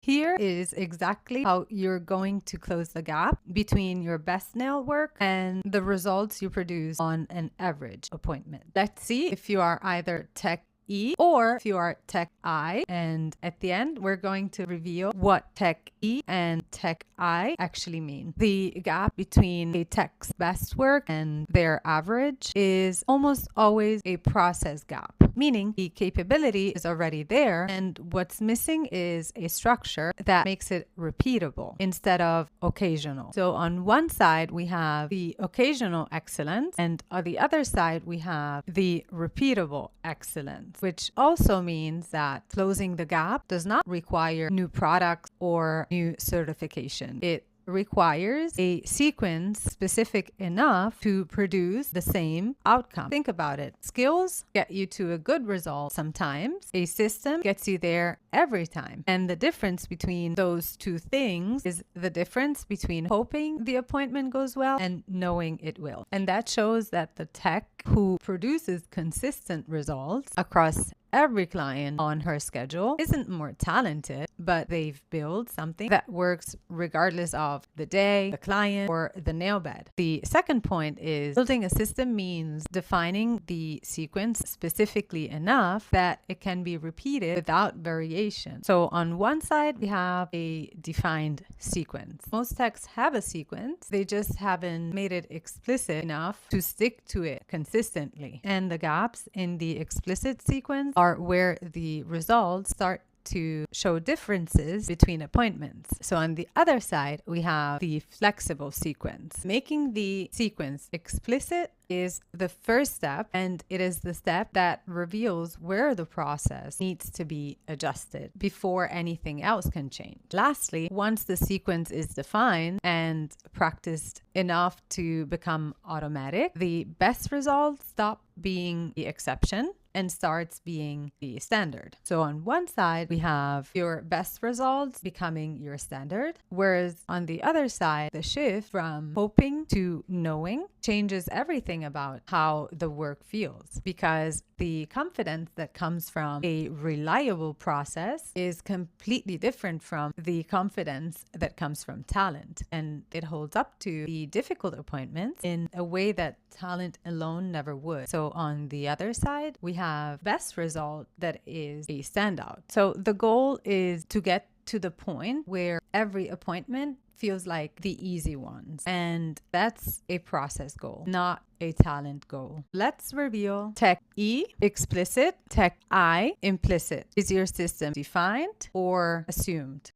Here is exactly how you're going to close the gap between your best nail work and the results you produce on an average appointment. Let's see if you are either Tech E or if you are Tech I. And at the end, we're going to reveal what Tech E and Tech I actually mean. The gap between a tech's best work and their average is almost always a process gap, meaning the capability is already there and what's missing is a structure that makes it repeatable instead of occasional. So on one side, we have the occasional excellence, and on the other side, we have the repeatable excellence, which also means that closing the gap does not require new products or new certification. It requires a sequence specific enough to produce the same outcome. Think about it. Skills get you to a good result sometimes. A system gets you there every time. And the difference between those two things is the difference between hoping the appointment goes well and knowing it will. And that shows that the tech who produces consistent results across every client on her schedule isn't more talented, but they've built something that works regardless of the day, the client, or the nail bed. The second point is building a system means defining the sequence specifically enough that it can be repeated without variation. So on one side, we have a defined sequence. Most techs have a sequence. They just haven't made it explicit enough to stick to it consistently. And the gaps in the explicit sequence are where the results start to show differences between appointments. So on the other side, we have the flexible sequence. Making the sequence explicit is the first step, and it is the step that reveals where the process needs to be adjusted before anything else can change. Lastly, once the sequence is defined and practiced enough to become automatic, the best results stop being the exception and starts being the standard. So on one side, we have your best results becoming your standard, whereas on the other side, the shift from hoping to knowing changes everything about how the work feels, because the confidence that comes from a reliable process is completely different from the confidence that comes from talent. And it holds up to the difficult appointments in a way that talent alone never would. So on the other side, we have best result that is a standout. So the goal is to get to the point where every appointment feels like the easy ones. And that's a process goal, not a talent goal. Let's reveal Tech E, explicit, Tech I, implicit. Is your system defined or assumed?